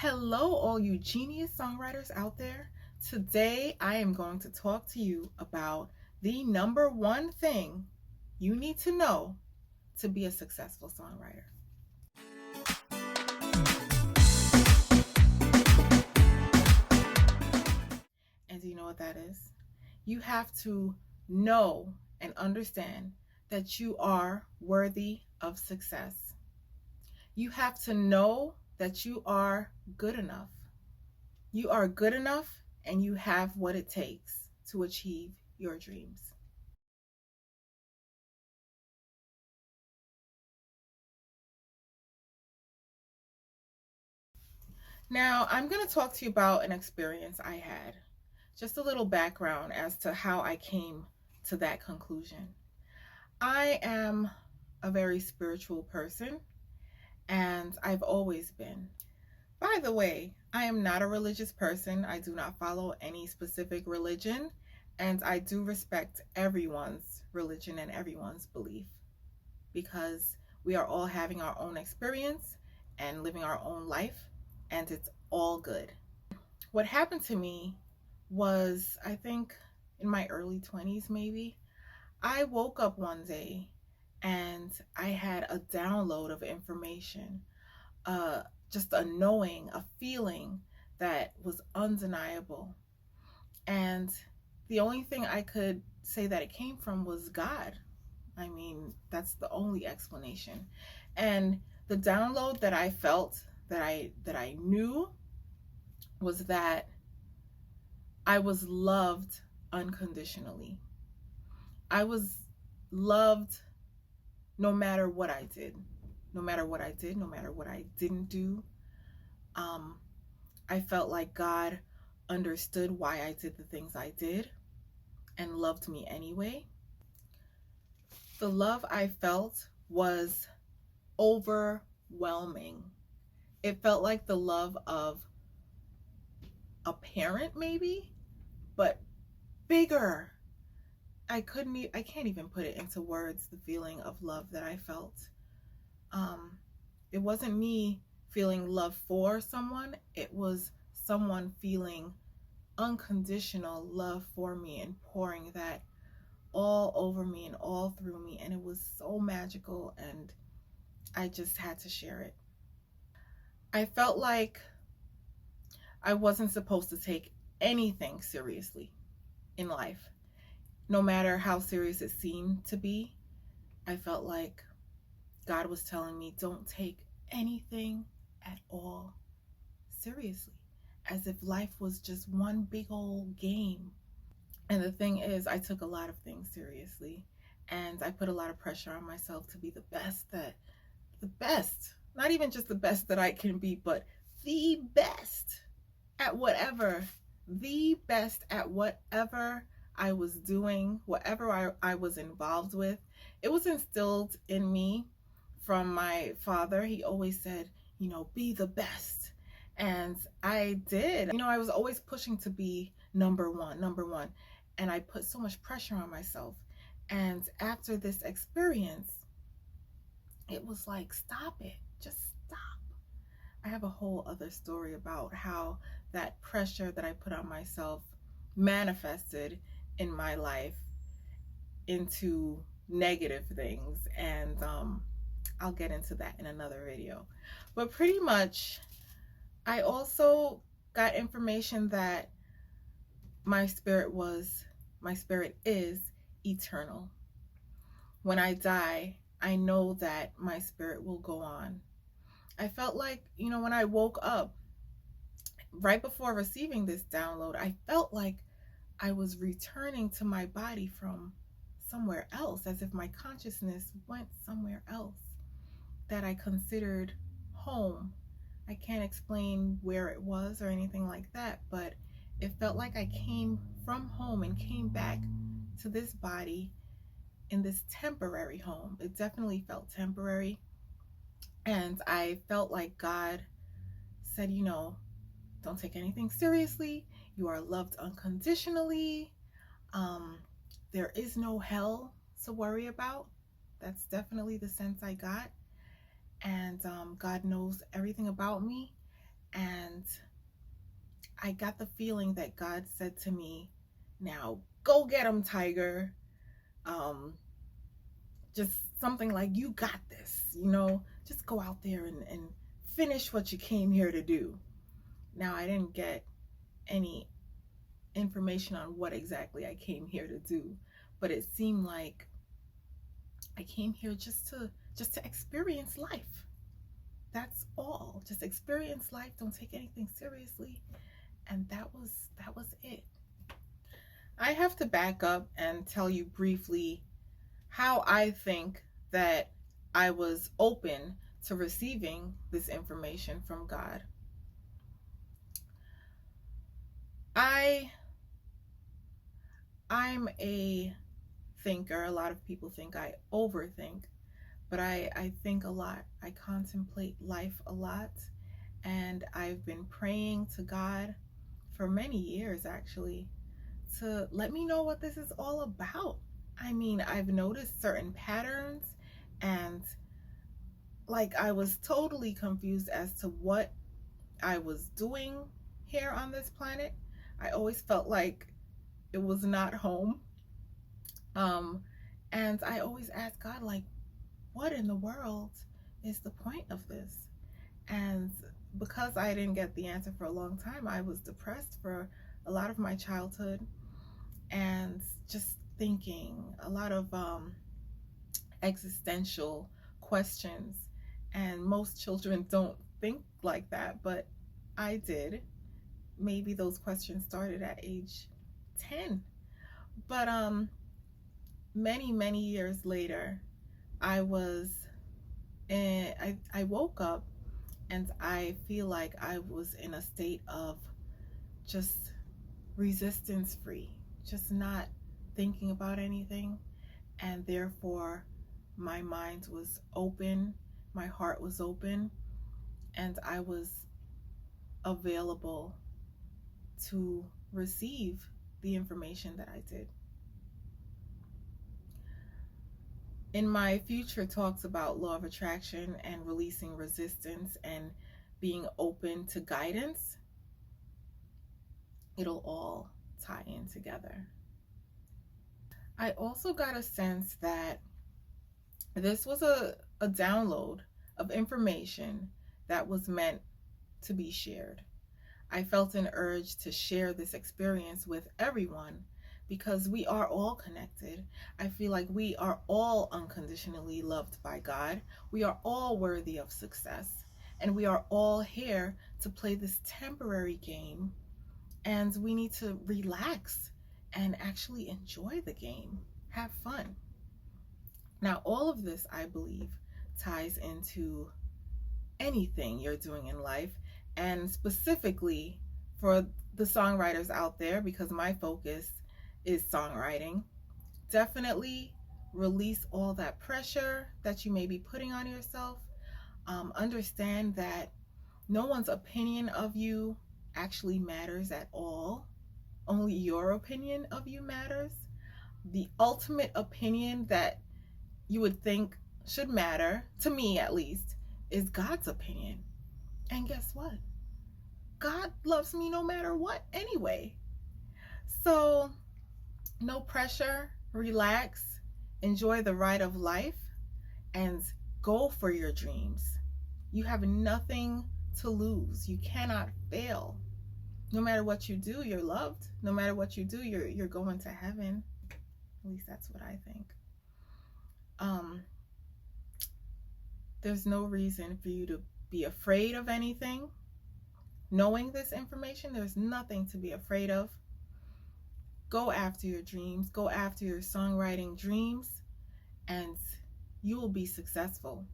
Hello, all you genius songwriters out there. Today, I am going to talk to you about the number one thing you need to know to be a successful songwriter. And do you know what that is? You have to know and understand that you are worthy of success. You have to know that you are good enough. You are good enough and you have what it takes to achieve your dreams. Now, I'm going to talk to you about an experience I had. Just a little background as to how I came to that conclusion. I am a very spiritual person, and I've always been. By the way, I am not a religious person. I do not follow any specific religion, and I do respect everyone's religion and everyone's belief because we are all having our own experience and living our own life, and it's all good. What happened to me was, I think, in my early 20s, maybe. I woke up one day and I had a download of information, uh, just a knowing, a feeling that was undeniable. And the only thing I could say that it came from was God. I mean, that's the only explanation. And the download that I felt, that I knew, was that I was loved unconditionally. I was loved no matter what I did, no matter what I did, no matter what I didn't do. Um, I felt like God understood why I did the things I did and loved me anyway. The love I felt was overwhelming. It felt like the love of a parent, maybe, but bigger. I can't even put it into words, the feeling of love that I felt. Um, it wasn't me feeling love for someone, it was someone feeling unconditional love for me and pouring that all over me and all through me. And it was so magical, and I just had to share it. I felt like I wasn't supposed to take anything seriously in life, no matter how serious it seemed to be. I felt like God was telling me, don't take anything at all seriously, as if life was just one big old game. And the thing is, I took a lot of things seriously, and I put a lot of pressure on myself to be the best, not even just the best that I can be, but the best at whatever, the best at whatever I was doing, whatever I was involved with. It was instilled in me from my father. He always said, be the best. And I did. I was always pushing to be number one, number one. And I put so much pressure on myself. And after this experience, it was like, stop it. Just stop. I have a whole other story about how that pressure that I put on myself manifested in my life into negative things. And I'll get into that in another video. But pretty much, I also got information that my spirit is eternal. When I die, I know that my spirit will go on. I felt like, when I woke up, right before receiving this download, I felt like I was returning to my body from somewhere else, as if my consciousness went somewhere else that I considered home. I can't explain where it was or anything like that, but it felt like I came from home and came back to this body in this temporary home. It definitely felt temporary. And I felt like God said, don't take anything seriously. You are loved unconditionally. Um, there is no hell to worry about. That's definitely the sense I got. And God knows everything about me. And I got the feeling that God said to me, now go get him, Tiger. Um, just something like, you got this, just go out there and finish what you came here to do. Now, I didn't get any information on what exactly I came here to do, but it seemed like I came here just to experience life. That's all. Just experience life. Don't take anything seriously. And that was it. I have to back up and tell you briefly how I think that I was open to receiving this information from God. I'm a thinker. A lot of people think I overthink, but I think a lot. I contemplate life a lot, and I've been praying to God for many years actually to let me know what this is all about. I mean, I've noticed certain patterns, and like I was totally confused as to what I was doing here on this planet. I always felt like it was not home. Um, and I always asked God, like, what in the world is the point of this? And because I didn't get the answer for a long time, I was depressed for a lot of my childhood and just thinking a lot of existential questions. And most children don't think like that, but I did. Maybe those questions started at age 10. But many years later, I was I woke up, and I feel like I was in a state of just resistance free, just not thinking about anything, and therefore my mind was open, my heart was open, and I was available to receive the information that I did. In my future talks about law of attraction and releasing resistance and being open to guidance, it'll all tie in together. I also got a sense that this was a download of information that was meant to be shared. I felt an urge to share this experience with everyone because we are all connected. I feel like we are all unconditionally loved by God. We are all worthy of success. And we are all here to play this temporary game. And we need to relax and actually enjoy the game, have fun. Now, all of this, I believe, ties into anything you're doing in life, and specifically for the songwriters out there, because my focus is songwriting. Definitely release all that pressure that you may be putting on yourself. Understand that no one's opinion of you actually matters at all. Only your opinion of you matters. The ultimate opinion that you would think should matter, to me at least, is God's opinion. And guess what? God loves me no matter what anyway. So, no pressure, relax, enjoy the ride of life, and go for your dreams. You have nothing to lose. You cannot fail. No matter what you do, you're loved. No matter what you do, you're going to heaven. At least that's what I think. There's no reason for you to be afraid of anything. Knowing this information, there's nothing to be afraid of. Go after your dreams, go after your songwriting dreams, and you will be successful.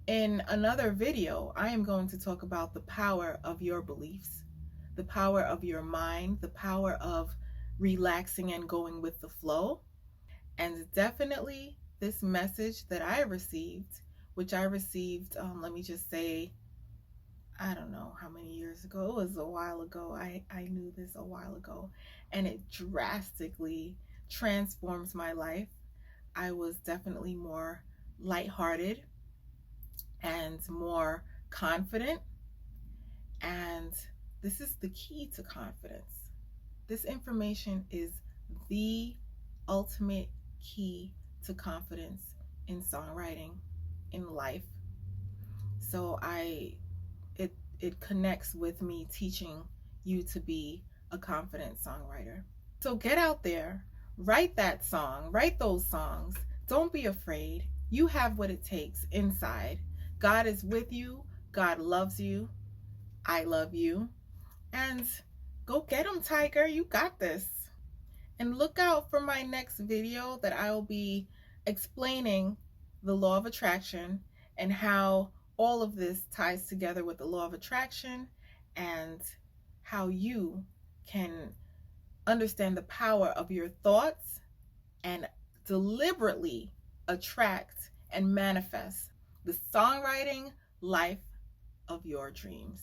In another video, I am going to talk about the power of your beliefs, the power of your mind, the power of relaxing and going with the flow. And definitely this message that I received, which I received, let me just say, I don't know how many years ago. It was a while ago. I knew this a while ago, and it drastically transforms my life. I was definitely more lighthearted and more confident, and And this is the key to confidence. This information is the ultimate key to confidence in songwriting, in life. So it connects with me teaching you to be a confident songwriter. So get out there, write that song, write those songs. Don't be afraid. You have what it takes inside. God is with you. God loves you. I love you. And go get them, Tiger. You got this. And look out for my next video that I will be explaining the law of attraction and how all of this ties together with the law of attraction and how you can understand the power of your thoughts and deliberately attract and manifest the songwriting life of your dreams.